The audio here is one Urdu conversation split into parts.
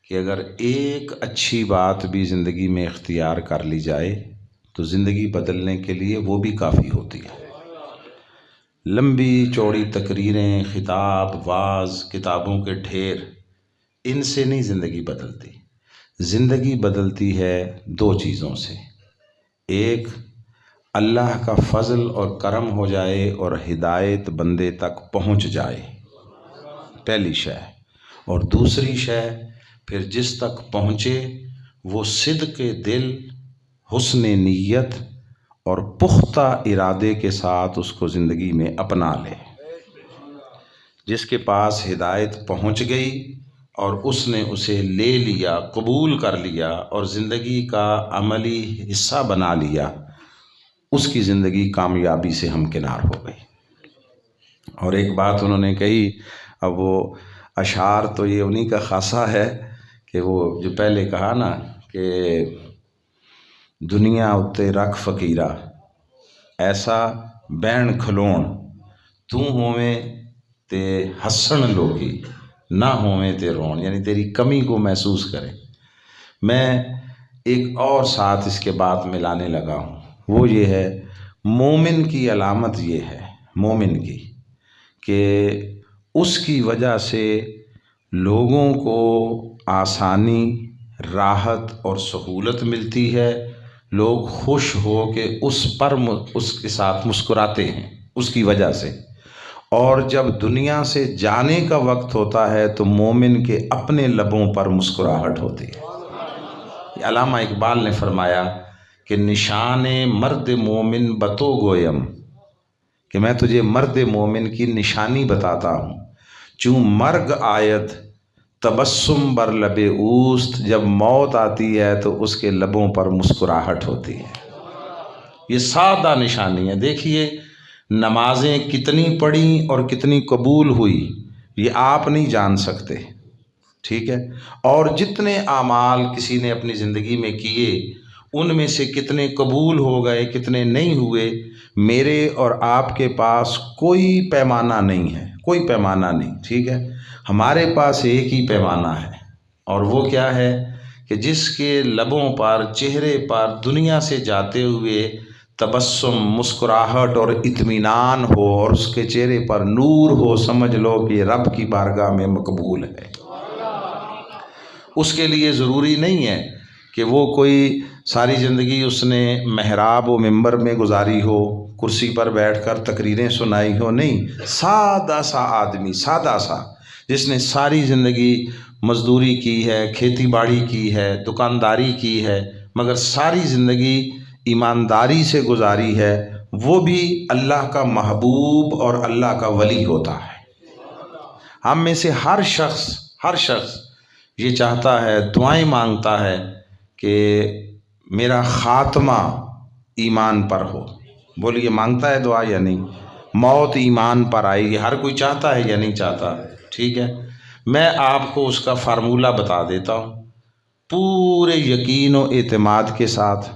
کہ اگر ایک اچھی بات بھی زندگی میں اختیار کر لی جائے تو زندگی بدلنے کے لیے وہ بھی کافی ہوتی ہے۔ لمبی چوڑی تقریریں، خطاب، وعظ، کتابوں کے ڈھیر، ان سے نہیں زندگی بدلتی۔ زندگی بدلتی ہے دو چیزوں سے، ایک اللہ کا فضل اور کرم ہو جائے اور ہدایت بندے تک پہنچ جائے، پہلی شے، اور دوسری شے پھر جس تک پہنچے وہ صدق دل، حسن نیت اور پختہ ارادے کے ساتھ اس کو زندگی میں اپنا لے۔ جس کے پاس ہدایت پہنچ گئی اور اس نے اسے لے لیا، قبول کر لیا اور زندگی کا عملی حصہ بنا لیا، اس کی زندگی کامیابی سے ہمکنار ہو گئی۔ اور ایک بات انہوں نے کہی، اب وہ اشعار تو یہ انہی کا خاصہ ہے کہ وہ جو پہلے کہا نا کہ دنیا اتے رکھ فقیرہ ایسا بین کھلون، تو ہوویں تے ہسن لوگی نہ ہوویں تے رون، یعنی تیری کمی کو محسوس کرے۔ میں ایک اور ساتھ اس کے بعد ملانے لگا ہوں، وہ یہ ہے، مومن کی علامت یہ ہے، مومن کی، کہ اس کی وجہ سے لوگوں کو آسانی، راحت اور سہولت ملتی ہے، لوگ خوش ہو کے اس کے ساتھ مسکراتے ہیں اس کی وجہ سے۔ اور جب دنیا سے جانے کا وقت ہوتا ہے تو مومن کے اپنے لبوں پر مسکراہٹ ہوتی ہے۔ علامہ اقبال نے فرمایا کہ نشان مرد مومن بتو گویم، کہ میں تجھے مرد مومن کی نشانی بتاتا ہوں، چوں مرگ آیت تبسم بر لب اوست، جب موت آتی ہے تو اس کے لبوں پر مسکراہٹ ہوتی ہے۔ یہ سادہ نشانی ہے۔ دیکھیے نمازیں کتنی پڑھیں اور کتنی قبول ہوئی یہ آپ نہیں جان سکتے، ٹھیک ہے، اور جتنے اعمال کسی نے اپنی زندگی میں کیے ان میں سے کتنے قبول ہو گئے کتنے نہیں ہوئے، میرے اور آپ کے پاس کوئی پیمانہ نہیں ہے، کوئی پیمانہ نہیں، ٹھیک ہے۔ ہمارے پاس ایک ہی پیمانہ ہے، اور وہ کیا ہے کہ جس کے لبوں پر، چہرے پر دنیا سے جاتے ہوئے تبسم، مسکراہٹ اور اطمینان ہو اور اس کے چہرے پر نور ہو، سمجھ لو کہ رب کی بارگاہ میں مقبول ہے۔ اس کے لیے ضروری نہیں ہے کہ وہ کوئی ساری زندگی اس نے محراب و منبر میں گزاری ہو، کرسی پر بیٹھ کر تقریریں سنائی ہو، نہیں، سادہ سا آدمی، سادہ سا، جس نے ساری زندگی مزدوری کی ہے، کھیتی باڑی کی ہے، دکانداری کی ہے، مگر ساری زندگی ایمانداری سے گزاری ہے، وہ بھی اللہ کا محبوب اور اللہ کا ولی ہوتا ہے۔ ہم میں سے ہر شخص یہ چاہتا ہے، دعائیں مانگتا ہے کہ میرا خاتمہ ایمان پر ہو۔ بولیے مانگتا ہے دعا یا نہیں؟ موت ایمان پر آئے گی، ہر کوئی چاہتا ہے یا نہیں چاہتا؟ ٹھیک ہے، میں آپ کو اس کا فارمولہ بتا دیتا ہوں، پورے یقین و اعتماد کے ساتھ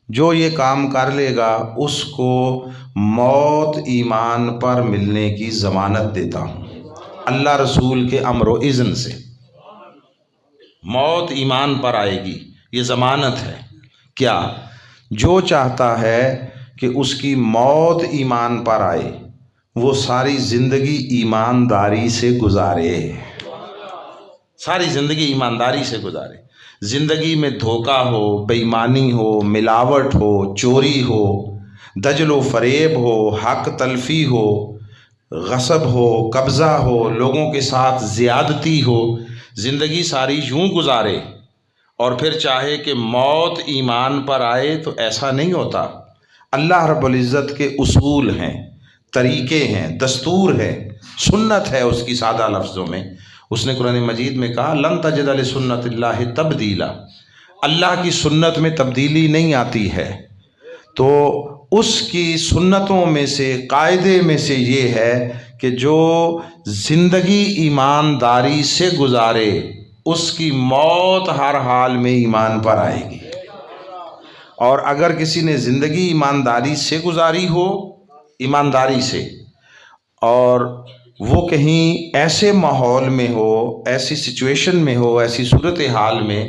جو یہ کام کر لے گا اس کو موت ایمان پر ملنے کی ضمانت دیتا ہوں، اللہ رسول کے امر و اذن سے موت ایمان پر آئے گی، یہ ضمانت ہے۔ کیا؟ جو چاہتا ہے کہ اس کی موت ایمان پر آئے وہ ساری زندگی ایمانداری سے گزارے، ساری زندگی ایمانداری سے گزارے، زندگی میں دھوکہ ہو، بے ایمانی ہو، ملاوٹ ہو، چوری ہو، دجل و فریب ہو، حق تلفی ہو، غصب ہو، قبضہ ہو، لوگوں کے ساتھ زیادتی ہو، زندگی ساری یوں گزارے اور پھر چاہے کہ موت ایمان پر آئے، تو ایسا نہیں ہوتا۔ اللہ رب العزت کے اصول ہیں، طریقے ہیں، دستور ہے، سنت ہے اس کی، سادہ لفظوں میں اس نے قرآن مجید میں کہا لن تجد لسنت اللہ تبدیلا، اللہ کی سنت میں تبدیلی نہیں آتی ہے۔ تو اس کی سنتوں میں سے، قاعدے میں سے یہ ہے کہ جو زندگی ایمانداری سے گزارے اس کی موت ہر حال میں ایمان پر آئے گی، اور اگر کسی نے زندگی ایمانداری سے گزاری ہو، ایمانداری سے، اور وہ کہیں ایسے ماحول میں ہو، ایسی سچویشن میں ہو، ایسی صورتحال میں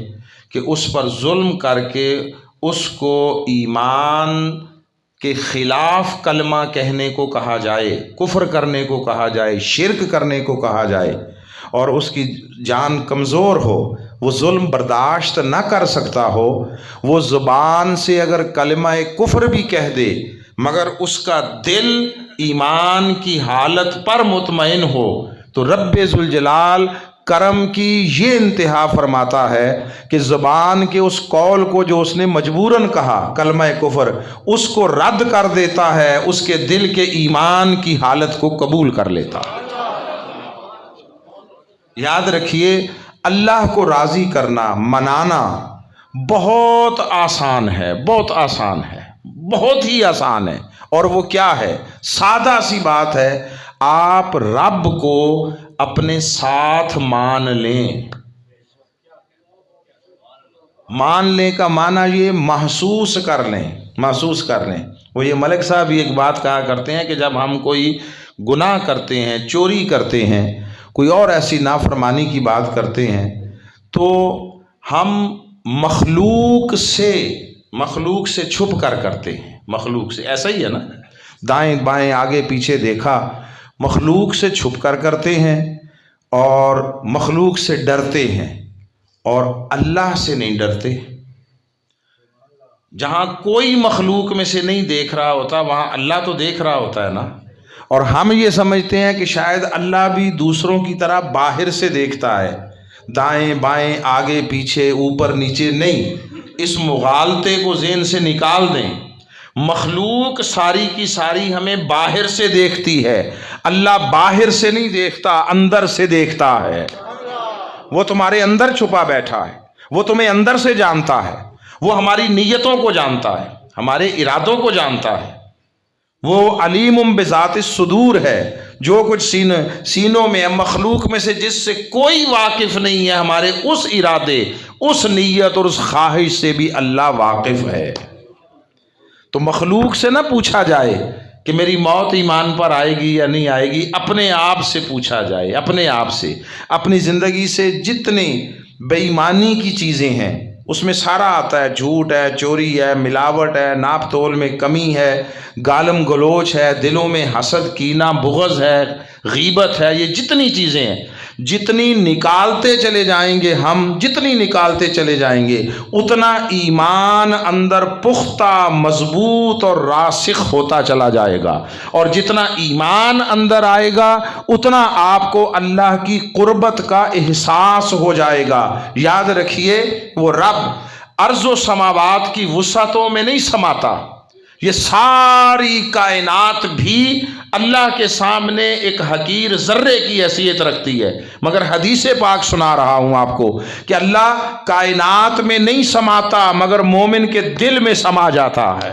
کہ اس پر ظلم کر کے اس کو ایمان کے خلاف کلمہ کہنے کو کہا جائے، کفر کرنے کو کہا جائے، شرک کرنے کو کہا جائے، اور اس کی جان کمزور ہو، وہ ظلم برداشت نہ کر سکتا ہو، وہ زبان سے اگر کلمہ کفر بھی کہہ دے مگر اس کا دل ایمان کی حالت پر مطمئن ہو، تو رب ذوالجلال کرم کی یہ انتہا فرماتا ہے کہ زبان کے اس قول کو جو اس نے مجبوراً کہا کلمہ کفر، اس کو رد کر دیتا ہے، اس کے دل کے ایمان کی حالت کو قبول کر لیتا ہے۔ یاد رکھیے، اللہ کو راضی کرنا، منانا بہت آسان ہے، بہت آسان ہے، بہت ہی آسان ہے۔ اور وہ کیا ہے؟ سادہ سی بات ہے، آپ رب کو اپنے ساتھ مان لیں۔ مان لیں کا معنی یہ محسوس کر لیں، محسوس کر لیں۔ وہ یہ ملک صاحب بھی ایک بات کہا کرتے ہیں کہ جب ہم کوئی گناہ کرتے ہیں، چوری کرتے ہیں، کوئی اور ایسی نافرمانی کی بات کرتے ہیں، تو ہم مخلوق سے چھپ کر کرتے ہیں۔ مخلوق سے، ایسا ہی ہے نا، دائیں بائیں آگے پیچھے دیکھا، مخلوق سے چھپ کر کرتے ہیں اور مخلوق سے ڈرتے ہیں، اور اللہ سے نہیں ڈرتے۔ جہاں کوئی مخلوق میں سے نہیں دیکھ رہا ہوتا وہاں اللہ تو دیکھ رہا ہوتا ہے نا، اور ہم یہ سمجھتے ہیں کہ شاید اللہ بھی دوسروں کی طرح باہر سے دیکھتا ہے، دائیں بائیں آگے پیچھے اوپر نیچے نہیں۔ اس مغالطے کو ذہن سے نکال دیں۔ مخلوق ساری کی ساری ہمیں باہر سے دیکھتی ہے، اللہ باہر سے نہیں دیکھتا، اندر سے دیکھتا ہے۔ وہ تمہارے اندر چھپا بیٹھا ہے، وہ تمہیں اندر سے جانتا ہے، وہ ہماری نیتوں کو جانتا ہے، ہمارے ارادوں کو جانتا ہے۔ وہ علیم بذات الصدور ہے، جو کچھ سینوں میں، مخلوق میں سے جس سے کوئی واقف نہیں ہے، ہمارے اس ارادے، اس نیت اور اس خواہش سے بھی اللہ واقف ہے۔ تو مخلوق سے نہ پوچھا جائے کہ میری موت ایمان پر آئے گی یا نہیں آئے گی، اپنے آپ سے پوچھا جائے، اپنے آپ سے۔ اپنی زندگی سے جتنی بے ایمانی کی چیزیں ہیں اس میں سارا آتا ہے، جھوٹ ہے، چوری ہے، ملاوٹ ہے، ناپ تول میں کمی ہے، گالم گلوچ ہے، دلوں میں حسد، کینہ، بغض ہے، غیبت ہے، یہ جتنی چیزیں ہیں، جتنی نکالتے چلے جائیں گے ہم، جتنی نکالتے چلے جائیں گے اتنا ایمان اندر پختہ، مضبوط اور راسخ ہوتا چلا جائے گا، اور جتنا ایمان اندر آئے گا اتنا آپ کو اللہ کی قربت کا احساس ہو جائے گا۔ یاد رکھیے، وہ رب ارض و سماوات کی وسعتوں میں نہیں سماتا، یہ ساری کائنات بھی اللہ کے سامنے ایک حقیر ذرے کی حیثیت رکھتی ہے، مگر حدیث پاک سنا رہا ہوں آپ کو کہ اللہ کائنات میں نہیں سماتا مگر مومن کے دل میں سما جاتا ہے۔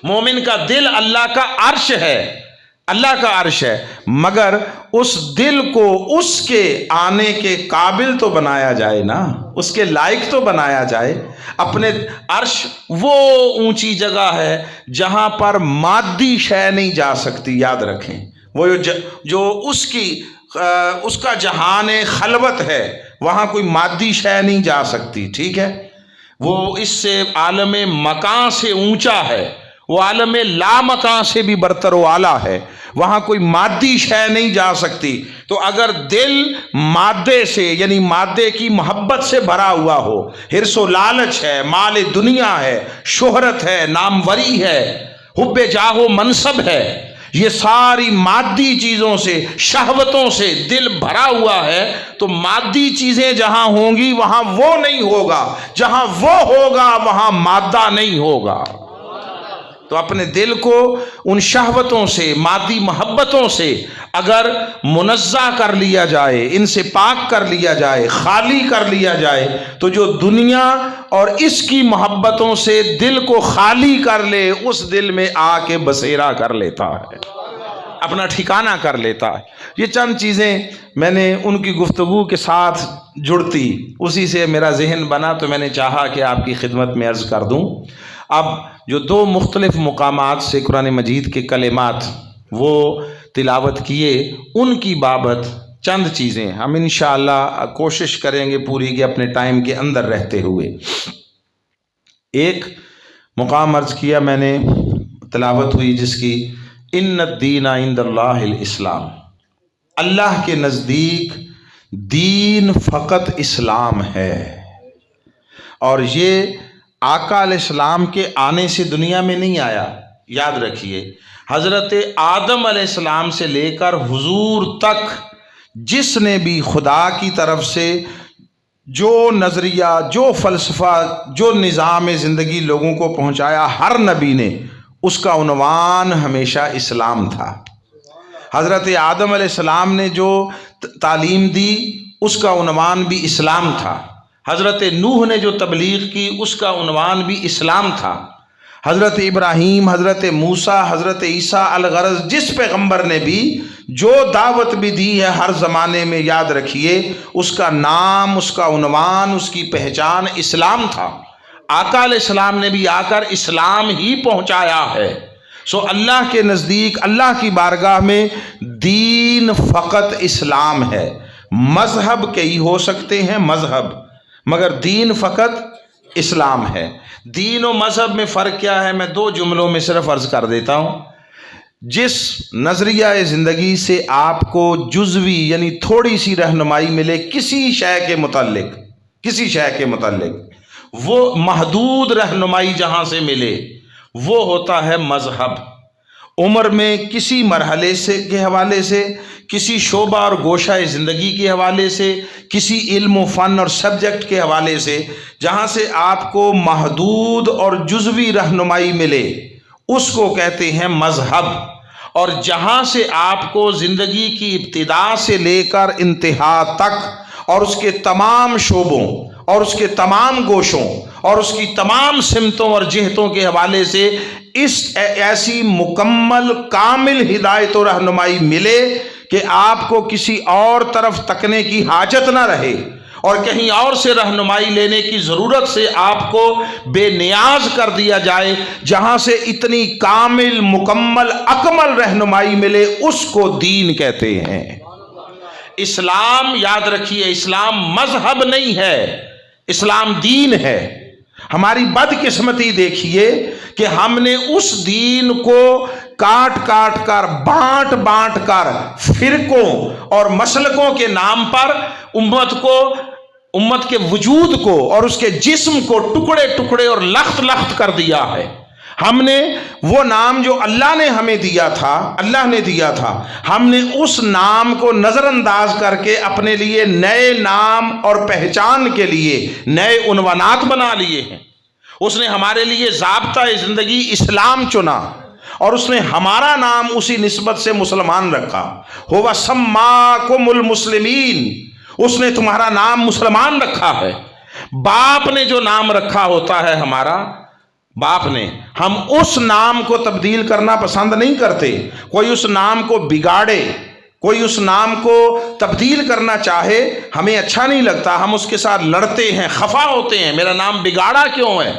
مومن کا دل اللہ کا عرش ہے، اللہ کا عرش ہے، مگر اس دل کو اس کے آنے کے قابل تو بنایا جائے نا، اس کے لائق تو بنایا جائے۔ اپنے عرش وہ اونچی جگہ ہے جہاں پر مادی شے نہیں جا سکتی، یاد رکھیں۔ وہ جو اس کا جہان خلوت ہے، وہاں کوئی مادی شے نہیں جا سکتی، ٹھیک ہے؟ وہ اس سے عالم مکان سے اونچا ہے، وہ عالم لا مکان سے بھی برتر و اعلیٰ ہے، وہاں کوئی مادی شے نہیں جا سکتی۔ تو اگر دل مادے سے، یعنی مادے کی محبت سے بھرا ہوا ہو، حرص و لالچ ہے، مال دنیا ہے، شہرت ہے، ناموری ہے، حب جاہ و منصب ہے، یہ ساری مادی چیزوں سے، شہوتوں سے دل بھرا ہوا ہے، تو مادی چیزیں جہاں ہوں گی وہاں وہ نہیں ہوگا، جہاں وہ ہوگا وہاں مادہ نہیں ہوگا۔ تو اپنے دل کو ان شہوتوں سے، مادی محبتوں سے اگر منزہ کر لیا جائے، ان سے پاک کر لیا جائے، خالی کر لیا جائے، تو جو دنیا اور اس کی محبتوں سے دل کو خالی کر لے، اس دل میں آ کے بسیرا کر لیتا ہے، اپنا ٹھکانہ کر لیتا ہے۔ یہ چند چیزیں میں نے ان کی گفتگو کے ساتھ جڑتی، اسی سے میرا ذہن بنا، تو میں نے چاہا کہ آپ کی خدمت میں عرض کر دوں۔ اب جو دو مختلف مقامات سے قرآن مجید کے کلمات وہ تلاوت کیے ان کی بابت چند چیزیں ہم انشاءاللہ کوشش کریں گے پوری کہ اپنے ٹائم کے اندر رہتے ہوئے. ایک مقام عرض کیا میں نے، تلاوت ہوئی جس کی، ان الدین عند اللہ الاسلام، اللہ کے نزدیک دین فقط اسلام ہے. اور یہ آقا علیہ السلام کے آنے سے دنیا میں نہیں آیا، یاد رکھیے. حضرت آدم علیہ السلام سے لے کر حضور تک جس نے بھی خدا کی طرف سے جو نظریہ، جو فلسفہ، جو نظام زندگی لوگوں کو پہنچایا، ہر نبی نے اس کا عنوان ہمیشہ اسلام تھا. حضرت آدم علیہ السلام نے جو تعلیم دی اس کا عنوان بھی اسلام تھا. حضرت نوح نے جو تبلیغ کی اس کا عنوان بھی اسلام تھا. حضرت ابراہیم، حضرت موسیٰ، حضرت عیسیٰ، الغرض جس پیغمبر نے بھی جو دعوت بھی دی ہے ہر زمانے میں، یاد رکھیے اس کا نام، اس کا عنوان، اس کی پہچان اسلام تھا. آقا علیہ السلام نے بھی آ کر اسلام ہی پہنچایا ہے. سو اللہ کے نزدیک، اللہ کی بارگاہ میں دین فقط اسلام ہے. مذہب کئی ہو سکتے ہیں، مذہب، مگر دین فقط اسلام ہے. دین و مذہب میں فرق کیا ہے؟ میں 2 جملوں میں صرف عرض کر دیتا ہوں. جس نظریہ زندگی سے آپ کو جزوی یعنی تھوڑی سی رہنمائی ملے کسی شے کے متعلق، وہ محدود رہنمائی جہاں سے ملے وہ ہوتا ہے مذہب. عمر میں کسی مرحلے کے حوالے سے، کسی شعبہ اور گوشہ زندگی کے حوالے سے، کسی علم و فن اور سبجیکٹ کے حوالے سے جہاں سے آپ کو محدود اور جزوی رہنمائی ملے اس کو کہتے ہیں مذہب. اور جہاں سے آپ کو زندگی کی ابتدا سے لے کر انتہا تک اور اس کے تمام شعبوں اور اس کے تمام گوشوں اور اس کی تمام سمتوں اور جہتوں کے حوالے سے ایسی مکمل کامل ہدایت و رہنمائی ملے کہ آپ کو کسی اور طرف تکنے کی حاجت نہ رہے اور کہیں اور سے رہنمائی لینے کی ضرورت سے آپ کو بے نیاز کر دیا جائے. جہاں سے اتنی کامل، مکمل، اکمل رہنمائی ملے اس کو دین کہتے ہیں. اسلام، یاد رکھیے، اسلام مذہب نہیں ہے، اسلام دین ہے. ہماری بدقسمتی دیکھیے کہ ہم نے اس دین کو کاٹ کر، بانٹ کر فرقوں اور مسلکوں کے نام پر امت کے وجود کو اور اس کے جسم کو ٹکڑے اور لخت کر دیا ہے. ہم نے وہ نام جو اللہ نے ہمیں دیا تھا، ہم نے اس نام کو نظر انداز کر کے اپنے لیے نئے نام اور پہچان کے لیے نئے عنوانات بنا لیے ہیں. اس نے ہمارے لیے ضابطہ زندگی اسلام چنا اور اس نے ہمارا نام اسی نسبت سے مسلمان رکھا. ہوا سماکم المسلمین، اس نے تمہارا نام مسلمان رکھا ہے. باپ نے جو نام رکھا ہوتا ہے ہمارا، باپ نے، ہم اس نام کو تبدیل کرنا پسند نہیں کرتے. کوئی اس نام کو بگاڑے، کوئی اس نام کو تبدیل کرنا چاہے، ہمیں اچھا نہیں لگتا، ہم اس کے ساتھ لڑتے ہیں، خفا ہوتے ہیں، میرا نام بگاڑا کیوں ہے.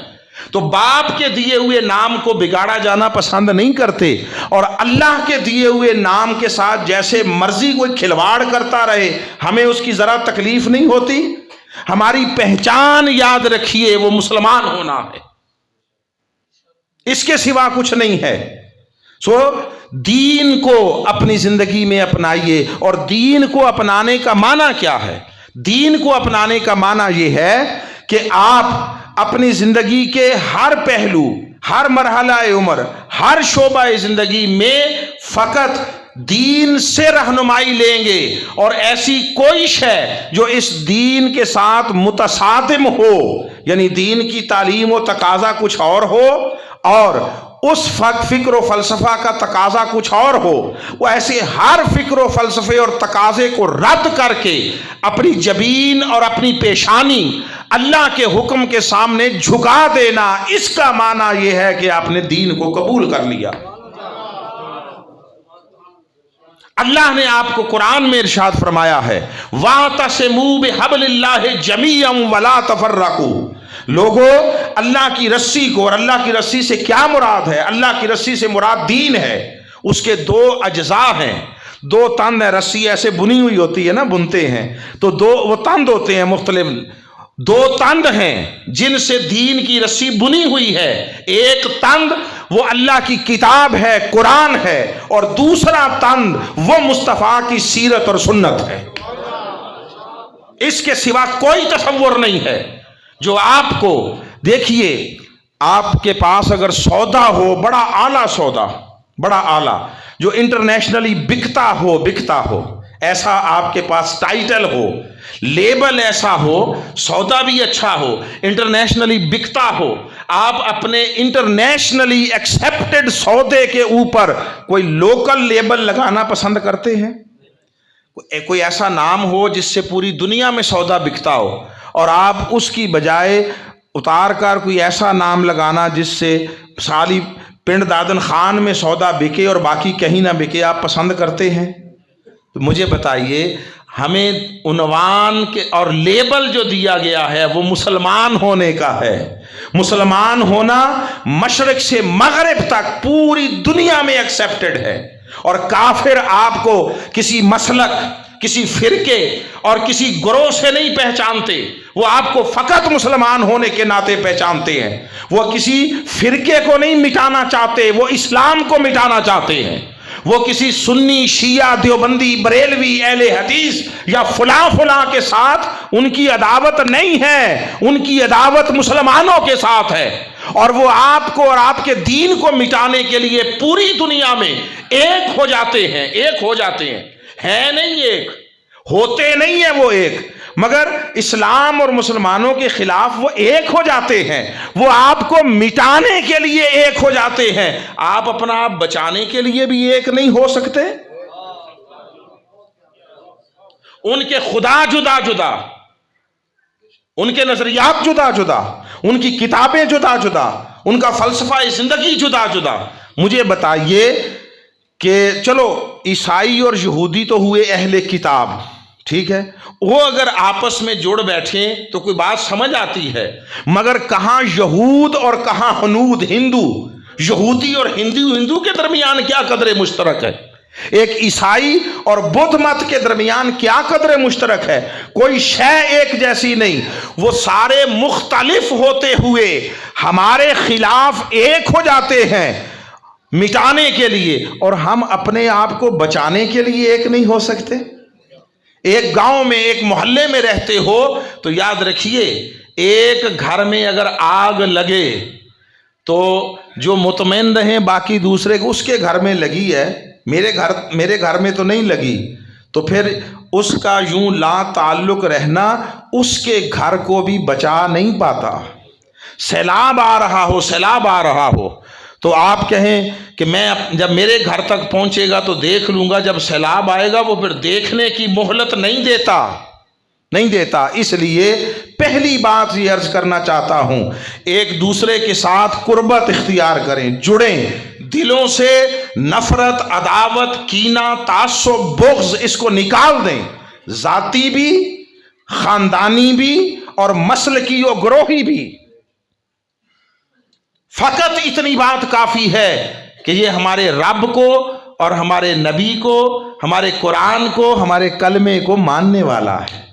تو باپ کے دیے ہوئے نام کو بگاڑا جانا پسند نہیں کرتے، اور اللہ کے دیے ہوئے نام کے ساتھ جیسے مرضی کوئی کھلواڑ کرتا رہے ہمیں اس کی ذرا تکلیف نہیں ہوتی. ہماری پہچان، یاد رکھیے، وہ مسلمان ہونا ہے، اس کے سوا کچھ نہیں ہے. سو دین کو اپنی زندگی میں اپنائیے. اور دین کو اپنانے کا معنی کیا ہے؟ دین کو اپنانے کا معنی یہ ہے کہ آپ اپنی زندگی کے ہر پہلو، ہر مرحلہ عمر، ہر شعبہ زندگی میں فقط دین سے رہنمائی لیں گے، اور ایسی کوئی شے جو اس دین کے ساتھ متصادم ہو، یعنی دین کی تعلیم و تقاضا کچھ اور ہو اور اس فکر و فلسفہ کا تقاضا کچھ اور ہو، وہ ایسے ہر فکر و فلسفے اور تقاضے کو رد کر کے اپنی جبین اور اپنی پیشانی اللہ کے حکم کے سامنے جھکا دینا. اس کا معنی یہ ہے کہ آپ نے دین کو قبول کر لیا. اللہ نے آپ کو قرآن میں ارشاد فرمایا ہے، وَاعْتَصِمُوا بِحَبْلِ اللَّهِ جَمِيعًا وَلَا تَفَرَّقُوا. لوگو، اللہ کی رسی کو، اور اللہ کی رسی سے کیا مراد ہے؟ اللہ کی رسی سے مراد دین ہے. اس کے دو اجزاء ہیں، دو تند ہے، رسی ایسے بنی ہوئی ہوتی ہے نا، بنتے ہیں تو دو وہ تند ہوتے ہیں مختلف، دو تند ہیں جن سے دین کی رسی بنی ہوئی ہے. ایک تند وہ اللہ کی کتاب ہے، قرآن ہے، اور دوسرا تند وہ مصطفیٰ کی سیرت اور سنت ہے. اس کے سوا کوئی تصور نہیں ہے. جو آپ کو دیکھیے، آپ کے پاس اگر سودا ہو، بڑا اعلیٰ سودا، بڑا اعلیٰ جو انٹرنیشنلی بکتا ہو، ایسا آپ کے پاس ٹائٹل ہو، لیبل ایسا ہو، سودا بھی اچھا ہو، انٹرنیشنلی بکتا ہو، آپ اپنے انٹرنیشنلی ایکسیپٹڈ سودے کے اوپر کوئی لوکل لیبل لگانا پسند کرتے ہیں؟ کوئی ایسا نام ہو جس سے پوری دنیا میں سودا بکتا ہو، اور آپ اس کی بجائے اتار کر کوئی ایسا نام لگانا جس سے سالی پنڈ دادن خان میں سودا بکے اور باقی کہیں نہ بکے، آپ پسند کرتے ہیں؟ تو مجھے بتائیے، ہمیں عنوان کے اور لیبل جو دیا گیا ہے وہ مسلمان ہونے کا ہے. مسلمان ہونا مشرق سے مغرب تک پوری دنیا میں ایکسیپٹڈ ہے، اور کافر آپ کو کسی مسلک، کسی فرقے اور کسی گروہ سے نہیں پہچانتے. وہ آپ کو فقط مسلمان ہونے کے ناطے پہچانتے ہیں. وہ کسی فرقے کو نہیں مٹانا چاہتے، وہ اسلام کو مٹانا چاہتے ہیں. وہ کسی سنی، شیعہ، دیوبندی، بریلوی، اہل حدیث یا فلاں کے ساتھ ان کی عداوت نہیں ہے، ان کی عداوت مسلمانوں کے ساتھ ہے. اور وہ آپ کو اور آپ کے دین کو مٹانے کے لیے پوری دنیا میں ایک ہو جاتے ہیں، ایک ہو جاتے ہیں. ہے نہیں ایک، ہوتے نہیں ہیں وہ ایک، مگر اسلام اور مسلمانوں کے خلاف وہ ایک ہو جاتے ہیں. وہ آپ کو مٹانے کے لیے ایک ہو جاتے ہیں، آپ اپنا آپ بچانے کے لیے بھی ایک نہیں ہو سکتے. ان کے خدا جدا جدا، ان کے نظریات جدا جدا، ان کی کتابیں جدا جدا، ان کا فلسفہ زندگی جدا جدا. مجھے بتائیے کہ چلو عیسائی اور یہودی تو ہوئے اہل کتاب، ٹھیک ہے، وہ اگر آپس میں جڑ بیٹھیں تو کوئی بات سمجھ آتی ہے، مگر کہاں یہود اور کہاں ہنود، ہندو، یہودی اور ہندو کے درمیان کیا قدر مشترک ہے؟ ایک عیسائی اور بدھ مت کے درمیان کیا قدر مشترک ہے؟ کوئی شے ایک جیسی نہیں. وہ سارے مختلف ہوتے ہوئے ہمارے خلاف ایک ہو جاتے ہیں مٹانے کے لیے، اور ہم اپنے آپ کو بچانے کے لیے ایک نہیں ہو سکتے. ایک گاؤں میں، ایک محلے میں رہتے ہو تو یاد رکھیے، ایک گھر میں اگر آگ لگے تو جو مطمئن رہیں باقی دوسرے کو، اس کے گھر میں لگی ہے، میرے گھر میں تو نہیں لگی، تو پھر اس کا یوں لا تعلق رہنا اس کے گھر کو بھی بچا نہیں پاتا. سیلاب آ رہا ہو تو آپ کہیں کہ میں جب میرے گھر تک پہنچے گا تو دیکھ لوں گا، جب سیلاب آئے گا وہ پھر دیکھنے کی مہلت نہیں دیتا. اس لیے پہلی بات یہ عرض کرنا چاہتا ہوں، ایک دوسرے کے ساتھ قربت اختیار کریں، جڑیں، دلوں سے نفرت، عداوت، کینہ، تعصب، بغض اس کو نکال دیں، ذاتی بھی، خاندانی بھی اور مسلکی و گروہی بھی. فقط اتنی بات کافی ہے کہ یہ ہمارے رب کو اور ہمارے نبی کو، ہمارے قرآن کو، ہمارے کلمے کو ماننے والا ہے.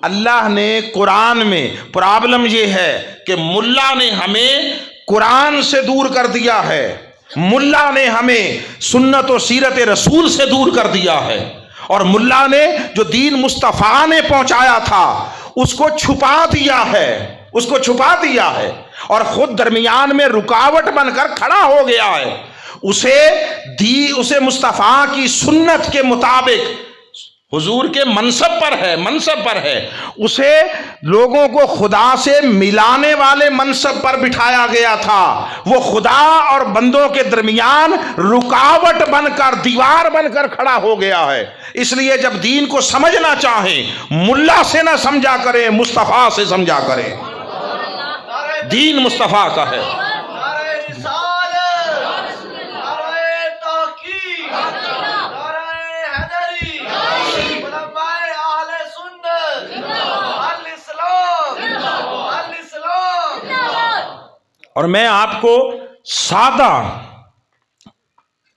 اللہ نے قرآن میں، پرابلم یہ ہے کہ ملا نے ہمیں قرآن سے دور کر دیا ہے، ملا نے ہمیں سنت و سیرت رسول سے دور کر دیا ہے، اور ملا نے جو دین مصطفیٰ نے پہنچایا تھا اس کو چھپا دیا ہے اور خود درمیان میں رکاوٹ بن کر کھڑا ہو گیا ہے. اسے مصطفیٰ کی سنت کے مطابق حضور کے منصب پر ہے، اسے لوگوں کو خدا سے ملانے والے منصب پر بٹھایا گیا تھا. وہ خدا اور بندوں کے درمیان رکاوٹ بن کر، دیوار بن کر کھڑا ہو گیا ہے. اس لیے جب دین کو سمجھنا چاہیں، ملا سے نہ سمجھا کریں، مصطفیٰ سے سمجھا کریں. دین مصطفیٰ کا ہے. اور میں آپ کو سادہ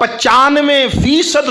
95%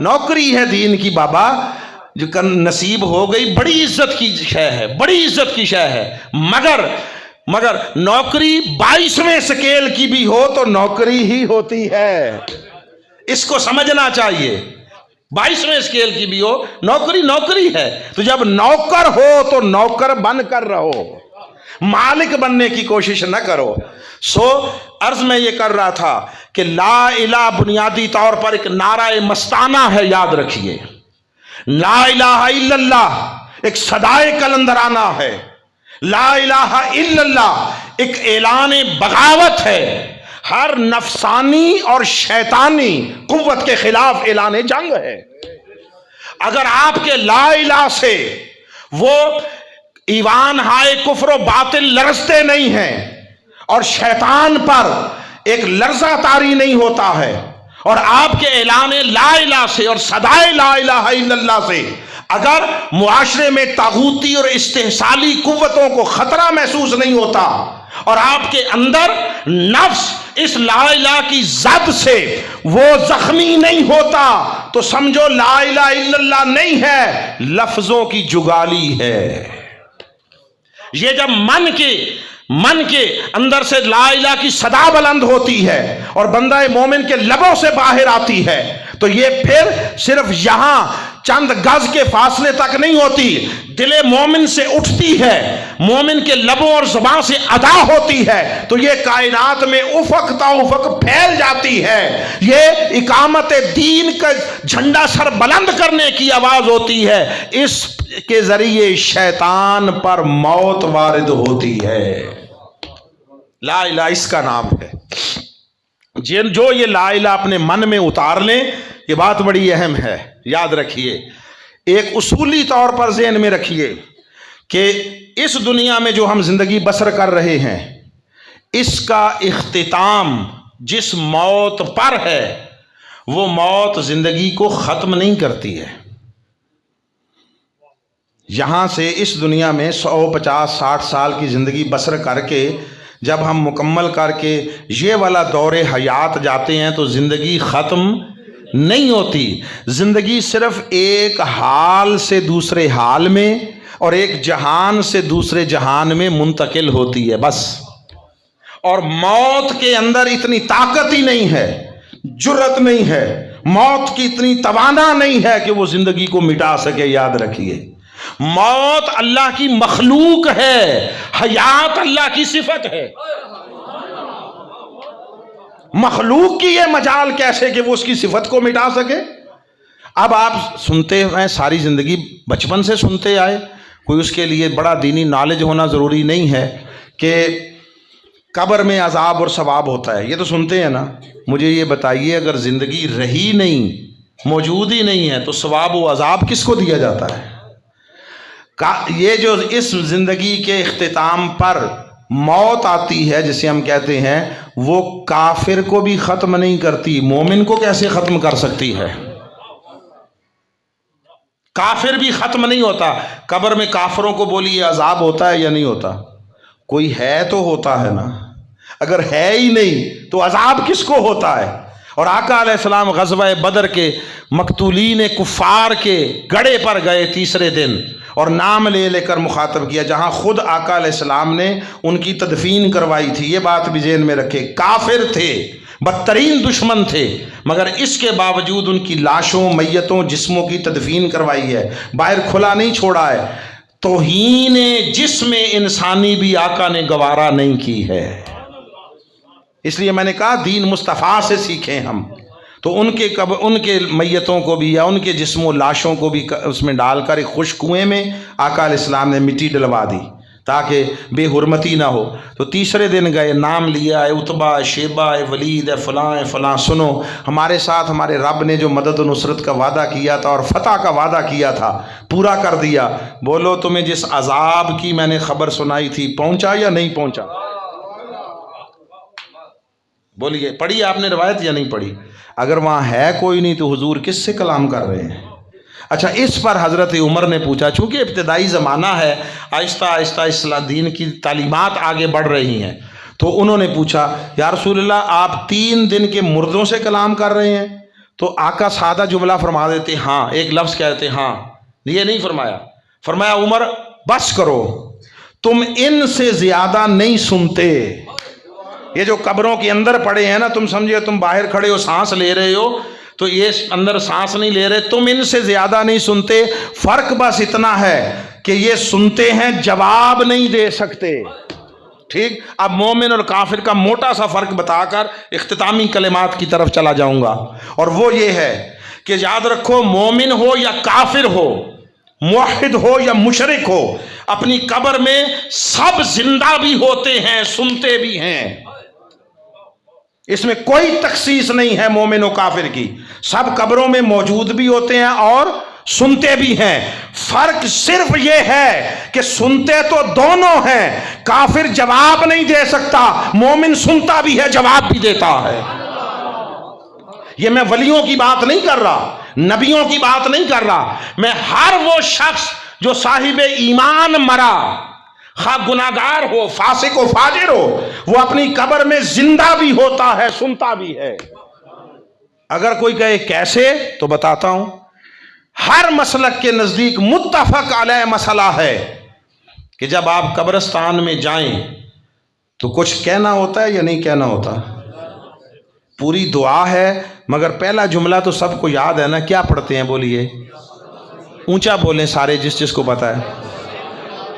نوکری ہے دین کی بابا جو نصیب ہو گئی، بڑی عزت کی شے ہے، بڑی عزت کی شے ہے، مگر نوکری 22ویں سکیل کی بھی ہو تو نوکری ہی ہوتی ہے، اس کو سمجھنا چاہیے۔ 22ویں سکیل کی بھی ہو، نوکری نوکری ہے، تو جب نوکر ہو تو نوکر بن کر رہو، مالک بننے کی کوشش نہ کرو۔ عرض میں یہ کر رہا تھا کہ لا الہ بنیادی طور پر ایک نعرہ مستانہ ہے، یاد رکھیے۔ لا الہ الا اللہ ایک صدائے کلندرانہ ہے، لا الہ الا اللہ ایک اعلان بغاوت ہے، ہر نفسانی اور شیطانی قوت کے خلاف اعلان جنگ ہے۔ اگر آپ کے لا الہ سے وہ ایوان ہائے کفر و باطل لرزتے نہیں ہیں اور شیطان پر ایک لرزہ طاری نہیں ہوتا ہے، اور آپ کے اعلان لا الہ سے اور صدائے لا الہ الا اللہ سے اگر معاشرے میں طاغوتی اور استحصالی قوتوں کو خطرہ محسوس نہیں ہوتا، اور آپ کے اندر نفس اس لا الہ کی زد سے وہ زخمی نہیں ہوتا، تو سمجھو لا الہ الا اللہ نہیں ہے، لفظوں کی جگالی ہے۔ یہ جب من کے اندر سے لا الہ کی صدا بلند ہوتی ہے اور بندہ مومن کے لبوں سے باہر آتی ہے، تو یہ پھر صرف یہاں چند گز کے فاصلے تک نہیں ہوتی، دل مومن سے اٹھتی ہے، مومن کے لبوں اور زبان سے ادا ہوتی ہے، تو یہ کائنات میں افق تا افق پھیل جاتی ہے۔ یہ اقامت دین کا جھنڈا سر بلند کرنے کی آواز ہوتی ہے، اس کے ذریعے شیطان پر موت وارد ہوتی ہے۔ لا الہ اس کا نام ہے۔ جو یہ لا الہ اپنے من میں اتار لیں، یہ بات بڑی اہم ہے، یاد رکھیے۔ ایک اصولی طور پر ذہن میں رکھیے کہ اس دنیا میں جو ہم زندگی بسر کر رہے ہیں، اس کا اختتام جس موت پر ہے، وہ موت زندگی کو ختم نہیں کرتی ہے۔ یہاں سے اس دنیا میں 150-60 سال کی زندگی بسر کر کے جب ہم مکمل کر کے یہ والا دور حیات جاتے ہیں، تو زندگی ختم نہیں ہوتی۔ زندگی صرف ایک حال سے دوسرے حال میں اور ایک جہان سے دوسرے جہان میں منتقل ہوتی ہے، بس۔ اور موت کے اندر اتنی طاقت ہی نہیں ہے، جرت نہیں ہے، موت کی اتنی توانا نہیں ہے کہ وہ زندگی کو مٹا سکے، یاد رکھیے۔ موت اللہ کی مخلوق ہے، حیات اللہ کی صفت ہے۔ مخلوق کی یہ مجال کیسے کہ وہ اس کی صفت کو مٹا سکے؟ اب آپ سنتے ہیں ساری زندگی، بچپن سے سنتے آئے، کوئی اس کے لیے بڑا دینی نالج ہونا ضروری نہیں ہے کہ قبر میں عذاب اور ثواب ہوتا ہے، یہ تو سنتے ہیں نا۔ مجھے یہ بتائیے، اگر زندگی رہی نہیں، موجود ہی نہیں ہے، تو ثواب و عذاب کس کو دیا جاتا ہے؟ یہ جو اس زندگی کے اختتام پر موت آتی ہے، جسے ہم کہتے ہیں، وہ کافر کو بھی ختم نہیں کرتی، مومن کو کیسے ختم کر سکتی ہے؟ کافر بھی ختم نہیں ہوتا۔ قبر میں کافروں کو بولیے عذاب ہوتا ہے یا نہیں ہوتا؟ کوئی ہے تو ہوتا ہے نا، اگر ہے ہی نہیں تو عذاب کس کو ہوتا ہے؟ اور آقا علیہ السلام غزوہ بدر کے مقتولین کفار کے گڑھے پر گئے تیسرے دن، اور نام لے لے کر مخاطب کیا، جہاں خود آقا علیہ السلام نے ان کی تدفین کروائی تھی۔ یہ بات بھی ذہن میں رکھے، کافر تھے، بدترین دشمن تھے، مگر اس کے باوجود ان کی لاشوں، میتوں، جسموں کی تدفین کروائی ہے، باہر کھلا نہیں چھوڑا ہے۔ توہین جسم انسانی بھی آقا نے گوارا نہیں کی ہے۔ اس لیے میں نے کہا دین مصطفیٰ سے سیکھیں ہم، تو ان کے میتوں کو بھی یا ان کے جسم و لاشوں کو بھی اس میں ڈال کر ایک خشک کنویں میں آقا علیہ السلام نے مٹی ڈلوا دی تاکہ بے حرمتی نہ ہو۔ تو تیسرے دن گئے، نام لیا، اے عتبہ، اے شیبہ، اے ولید، اے فلاں، اے فلاں، سنو ہمارے ساتھ ہمارے رب نے جو مدد و نصرت کا وعدہ کیا تھا اور فتح کا وعدہ کیا تھا، پورا کر دیا۔ بولو تمہیں جس عذاب کی میں نے خبر سنائی تھی، پہنچا یا نہیں پہنچا؟ بولیے، پڑھی آپ نے روایت یا نہیں پڑھی؟ اگر وہاں ہے کوئی نہیں تو حضور کس سے کلام کر رہے ہیں؟ اچھا، اس پر حضرت عمر نے پوچھا، چونکہ ابتدائی زمانہ ہے، آہستہ آہستہ اسلام دین کی تعلیمات آگے بڑھ رہی ہیں، تو انہوں نے پوچھا یا رسول اللہ آپ 3 دن کے مردوں سے کلام کر رہے ہیں؟ تو آقا سادہ جملہ فرما دیتے ہاں، ایک لفظ کہتے ہاں، یہ نہیں فرمایا. فرمایا عمر بس کرو، تم ان سے زیادہ نہیں سنتے. یہ جو قبروں کے اندر پڑے ہیں نا، تم سمجھے تم باہر کھڑے ہو سانس لے رہے ہو، تو یہ اندر سانس نہیں لے رہے، تم ان سے زیادہ نہیں سنتے. فرق بس اتنا ہے کہ یہ سنتے ہیں، جواب نہیں دے سکتے. ٹھیک، اب مومن اور کافر کا موٹا سا فرق بتا کر اختتامی کلمات کی طرف چلا جاؤں گا، اور وہ یہ ہے کہ یاد رکھو، مومن ہو یا کافر ہو، موحد ہو یا مشرک ہو، اپنی قبر میں سب زندہ بھی ہوتے ہیں، سنتے بھی ہیں. اس میں کوئی تخصیص نہیں ہے مومن و کافر کی، سب قبروں میں موجود بھی ہوتے ہیں اور سنتے بھی ہیں. فرق صرف یہ ہے کہ سنتے تو دونوں ہیں، کافر جواب نہیں دے سکتا، مومن سنتا بھی ہے، جواب بھی دیتا ہے. یہ میں ولیوں کی بات نہیں کر رہا، نبیوں کی بات نہیں کر رہا، میں ہر وہ شخص جو صاحب ایمان مرا، خواہ گناہگار ہو، فاسق و فاجر ہو، وہ اپنی قبر میں زندہ بھی ہوتا ہے، سنتا بھی ہے. اگر کوئی کہے کیسے، تو بتاتا ہوں. ہر مسلک کے نزدیک متفق علیہ مسئلہ ہے کہ جب آپ قبرستان میں جائیں تو کچھ کہنا ہوتا ہے یا نہیں کہنا ہوتا؟ پوری دعا ہے، مگر پہلا جملہ تو سب کو یاد ہے نا، کیا پڑھتے ہیں؟ بولیے، اونچا بولیں سارے، جس کو پتا ہے.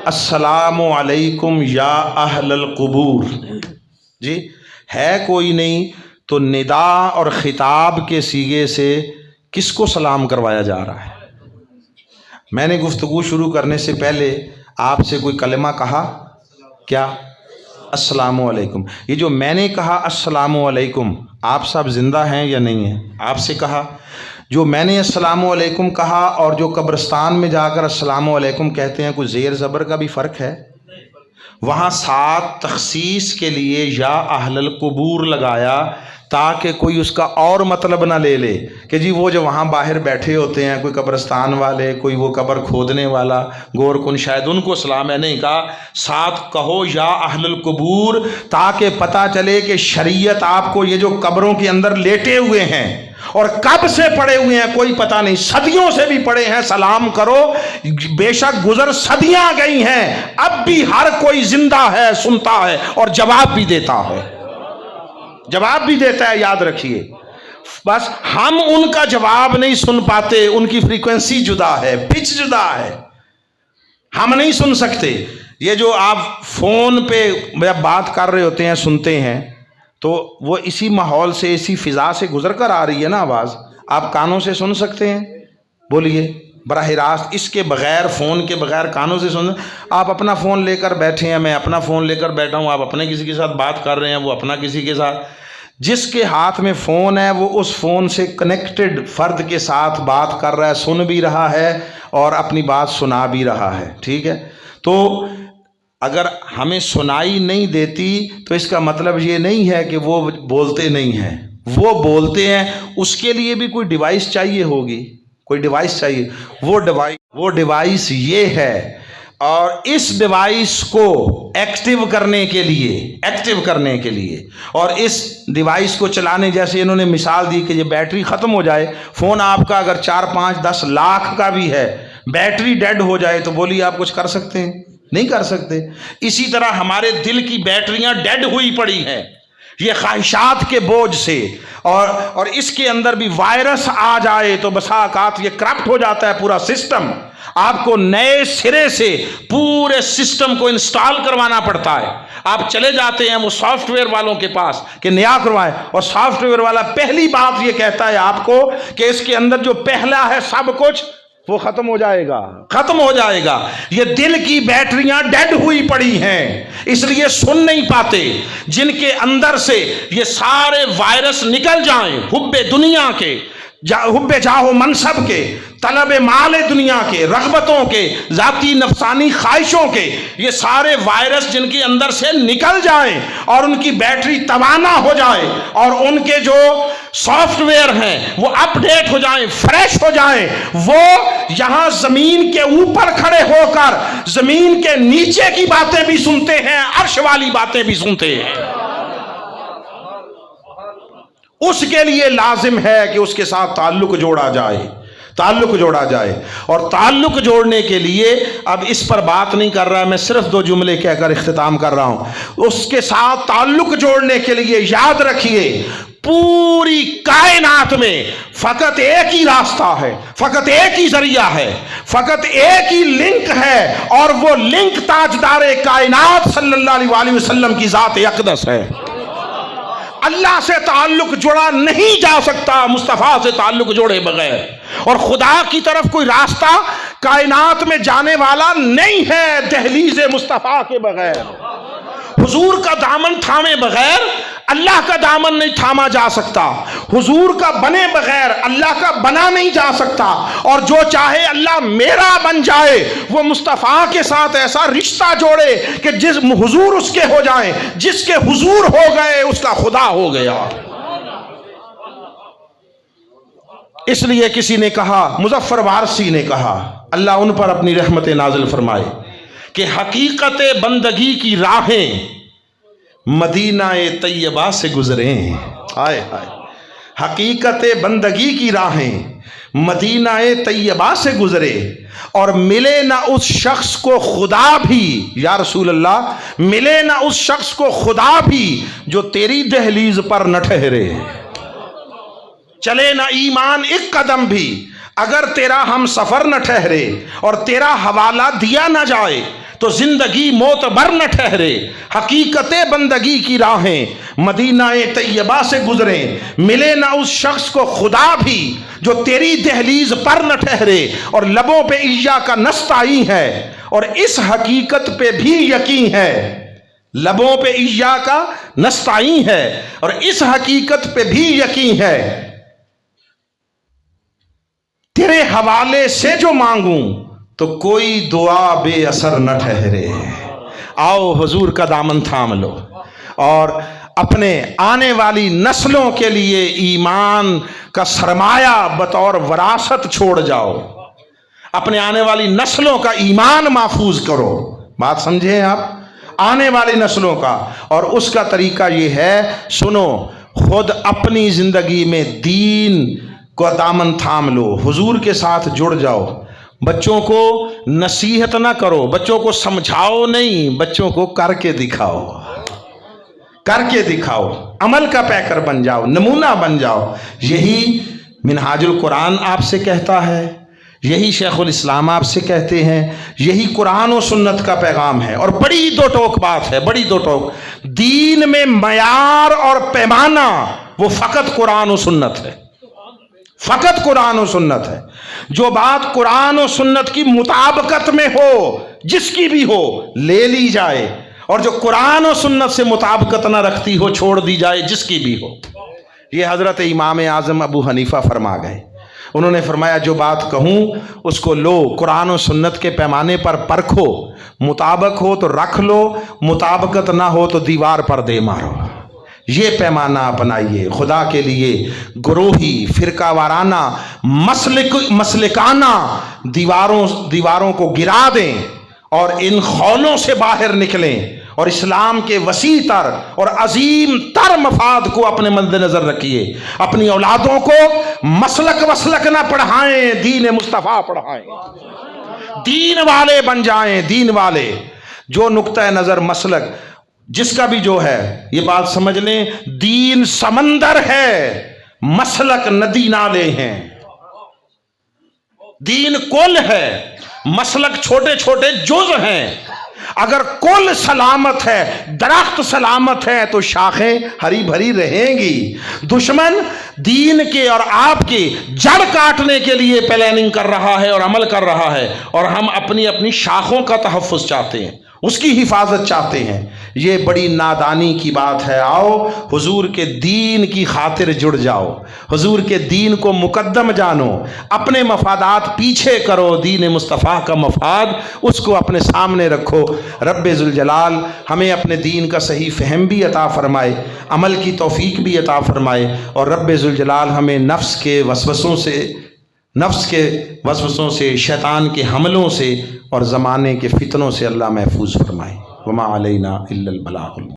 السلام علیکم یا اہل القبور. جی ہے کوئی نہیں تو ندا اور خطاب کے صیغے سے کس کو سلام کروایا جا رہا ہے؟ میں نے گفتگو شروع کرنے سے پہلے آپ سے کوئی کلمہ کہا کیا؟ السلام علیکم. یہ جو میں نے کہا السلام علیکم، آپ سب زندہ ہیں یا نہیں ہیں؟ آپ سے کہا. جو میں نے السلام علیکم کہا اور جو قبرستان میں جا کر السلام علیکم کہتے ہیں، کوئی زیر زبر کا بھی فرق ہے؟ وہاں ساتھ تخصیص کے لیے یا اہل القبور لگایا تاکہ کوئی اس کا اور مطلب نہ لے لے کہ جی وہ جو وہاں باہر بیٹھے ہوتے ہیں، کوئی قبرستان والے، کوئی وہ قبر کھودنے والا گور کن، شاید ان کو سلام ہے. نہیں کہا، ساتھ کہو یا اہل القبور، تاکہ پتہ چلے کہ شریعت آپ کو یہ جو قبروں کے اندر لیٹے ہوئے ہیں اور کب سے پڑے ہوئے ہیں کوئی پتہ نہیں، صدیوں سے بھی پڑے ہیں، سلام کرو. بے شک گزر صدیاں گئی ہیں، اب بھی ہر کوئی زندہ ہے، سنتا ہے اور جواب بھی دیتا ہے، جواب بھی دیتا ہے. یاد رکھیے، بس ہم ان کا جواب نہیں سن پاتے، ان کی فریکوینسی جدا ہے، پچ جدا ہے، ہم نہیں سن سکتے. یہ جو آپ فون پہ بات کر رہے ہوتے ہیں، سنتے ہیں، تو وہ اسی ماحول سے، اسی فضا سے گزر کر آ رہی ہے نا آواز، آپ کانوں سے سن سکتے ہیں؟ بولیے، براہ راست اس کے بغیر، فون کے بغیر کانوں سے سن. آپ اپنا فون لے کر بیٹھے ہیں، میں اپنا فون لے کر بیٹھا ہوں، آپ اپنے کسی کے ساتھ بات کر رہے ہیں، وہ اپنا کسی کے ساتھ. جس کے ہاتھ میں فون ہے وہ اس فون سے کنیکٹڈ فرد کے ساتھ بات کر رہا ہے، سن بھی رہا ہے اور اپنی بات سنا بھی رہا ہے. ٹھیک ہے، تو اگر ہمیں سنائی نہیں دیتی تو اس کا مطلب یہ نہیں ہے کہ وہ بولتے نہیں ہیں، وہ بولتے ہیں. اس کے لیے بھی کوئی ڈیوائس چاہیے ہوگی، کوئی ڈیوائس چاہیے. وہ ڈیوائس یہ ہے، اور اس ڈیوائس کو ایکٹیو کرنے کے لیے اور اس ڈیوائس کو چلانے، جیسے انہوں نے مثال دی کہ یہ بیٹری ختم ہو جائے، فون آپ کا اگر 4 5 10 لاکھ کا بھی ہے، بیٹری ڈیڈ ہو جائے تو بولیے آپ کچھ کر سکتے ہیں؟ نہیں کر سکتے. اسی طرح ہمارے دل کی بیٹریاں ڈیڈ ہوئی پڑی ہیں، یہ خواہشات کے بوجھ سے، اور اس کے اندر بھی وائرس آ جائے تو بسا اوقات یہ کرپٹ ہو جاتا ہے پورا سسٹم. آپ کو نئے سرے سے پورے سسٹم کو انسٹال کروانا پڑتا ہے. آپ چلے جاتے ہیں وہ سافٹ ویئر والوں کے پاس کہ نیا کروائیں، اور سافٹ ویئر والا پہلی بات یہ کہتا ہے آپ کو کہ اس کے اندر جو پہلا ہے سب کچھ وہ ختم ہو جائے گا. یہ دل کی بیٹریاں ڈیڈ ہوئی پڑی ہیں، اس لیے سن نہیں پاتے. جن کے اندر سے یہ سارے وائرس نکل جائیں، حب دنیا کے، حب جاہ و منصب کے، طلب مال دنیا کے، رغبتوں کے، ذاتی نفسانی خواہشوں کے، یہ سارے وائرس جن کے اندر سے نکل جائیں اور ان کی بیٹری توانا ہو جائے اور ان کے جو سافٹ ویئر ہیں وہ اپ ڈیٹ ہو جائیں، فریش ہو جائیں، وہ یہاں زمین کے اوپر کھڑے ہو کر زمین کے نیچے کی باتیں بھی سنتے ہیں، عرش والی باتیں بھی سنتے ہیں. اس کے لیے لازم ہے کہ اس کے ساتھ تعلق جوڑا جائے، تعلق جوڑا جائے۔ اور تعلق جوڑنے کے لیے اب اس پر بات نہیں کر رہا، میں صرف 2 جملے کہہ کر اختتام کر رہا ہوں۔ اس کے ساتھ تعلق جوڑنے کے لیے یاد رکھیے پوری کائنات میں فقط ایک ہی راستہ ہے، فقط ایک ہی ذریعہ ہے، فقط ایک ہی لنک ہے، اور وہ لنک تاجدار کائنات صلی اللہ علیہ وآلہ وسلم کی ذات اقدس ہے۔ اللہ سے تعلق جڑا نہیں جا سکتا مصطفیٰ سے تعلق جوڑے بغیر، اور خدا کی طرف کوئی راستہ کائنات میں جانے والا نہیں ہے دہلیز مصطفیٰ کے بغیر۔ حضور کا دامن تھامے بغیر اللہ کا دامن نہیں تھاما جا سکتا، حضور کا بنے بغیر اللہ کا بنا نہیں جا سکتا، اور جو چاہے اللہ میرا بن جائے وہ مصطفیٰ کے ساتھ ایسا رشتہ جوڑے کہ جس حضور اس کے ہو جائیں، جس کے حضور ہو گئے اس کا خدا ہو گیا۔ اس لیے کسی نے کہا، مظفر وارسی نے کہا، اللہ ان پر اپنی رحمت نازل فرمائے، کہ حقیقت بندگی کی راہیں مدینہ طیبہ سے گزریں۔ ہائے ہائے، حقیقت بندگی کی راہیں مدینہ طیبہ سے گزرے، اور ملے نہ اس شخص کو خدا بھی، یا رسول اللہ ملے نہ اس شخص کو خدا بھی جو تیری دہلیز پر نہ ٹھہرے، چلے نہ ایمان ایک قدم بھی اگر تیرا ہم سفر نہ ٹھہرے، اور تیرا حوالہ دیا نہ جائے تو زندگی معتبر نہ ٹھہرے۔ حقیقت بندگی کی راہیں مدینہ طیبہ سے گزریں، ملے نہ اس شخص کو خدا بھی جو تیری دہلیز پر نہ ٹھہرے، اور لبوں پہ ایاک نستعین ہے، اور اس حقیقت پہ بھی یقین ہے، لبوں پہ ایاک نستعین ہے، اور اس حقیقت پہ بھی یقین ہے، تیرے حوالے سے جو مانگوں تو کوئی دعا بے اثر نہ ٹھہرے۔ آؤ حضور کا دامن تھام لو، اور اپنے آنے والی نسلوں کے لیے ایمان کا سرمایہ بطور وراثت چھوڑ جاؤ، اپنے آنے والی نسلوں کا ایمان محفوظ کرو۔ بات سمجھیں آپ، آنے والی نسلوں کا، اور اس کا طریقہ یہ ہے، سنو، خود اپنی زندگی میں دین کو دامن تھام لو، حضور کے ساتھ جڑ جاؤ۔ بچوں کو نصیحت نہ کرو، بچوں کو سمجھاؤ نہیں، بچوں کو کر کے دکھاؤ، کر کے دکھاؤ، عمل کا پیکر بن جاؤ، نمونہ بن جاؤ۔ یہی منہاج القرآن آپ سے کہتا ہے، یہی شیخ الاسلام آپ سے کہتے ہیں، یہی قرآن و سنت کا پیغام ہے۔ اور بڑی دو ٹوک بات ہے، بڑی دو ٹوک، دین میں معیار اور پیمانہ وہ فقط قرآن و سنت ہے، فقط قرآن و سنت ہے۔ جو بات قرآن و سنت کی مطابقت میں ہو، جس کی بھی ہو، لے لی جائے، اور جو قرآن و سنت سے مطابقت نہ رکھتی ہو چھوڑ دی جائے، جس کی بھی ہو۔ یہ حضرت امام اعظم ابو حنیفہ فرما گئے، انہوں نے فرمایا جو بات کہوں اس کو لو، قرآن و سنت کے پیمانے پر پرکھو، مطابق ہو تو رکھ لو، مطابقت نہ ہو تو دیوار پر دے مارو۔ یہ پیمانہ اپنائیے خدا کے لیے، گروہی، فرقہ وارانہ، مسلکانہ دیواروں کو گرا دیں، اور ان خولوں سے باہر نکلیں، اور اسلام کے وسیع تر اور عظیم تر مفاد کو اپنے مد نظر رکھیے۔ اپنی اولادوں کو مسلک وسلک نہ پڑھائیں، دین مصطفیٰ پڑھائیں، دین والے بن جائیں، دین والے۔ جو نقطہ نظر مسلک جس کا بھی جو ہے، یہ بات سمجھ لیں، دین سمندر ہے، مسلک ندی نالے ہیں۔ دین کل ہے، مسلک چھوٹے چھوٹے جز ہیں۔ اگر کل سلامت ہے، درخت سلامت ہے، تو شاخیں ہری بھری رہیں گی۔ دشمن دین کے اور آپ کی جڑ کاٹنے کے لیے پلاننگ کر رہا ہے اور عمل کر رہا ہے، اور ہم اپنی اپنی شاخوں کا تحفظ چاہتے ہیں، اس کی حفاظت چاہتے ہیں۔ یہ بڑی نادانی کی بات ہے۔ آؤ حضور کے دین کی خاطر جڑ جاؤ، حضور کے دین کو مقدم جانو، اپنے مفادات پیچھے کرو، دین مصطفیٰ کا مفاد اس کو اپنے سامنے رکھو۔ رب ذوالجلال ہمیں اپنے دین کا صحیح فہم بھی عطا فرمائے، عمل کی توفیق بھی عطا فرمائے، اور رب ذوالجلال ہمیں نفس کے وسوسوں سے، شیطان کے حملوں سے، اور زمانے کے فتنوں سے اللہ محفوظ فرمائے۔ وما علینا الا البلاغ۔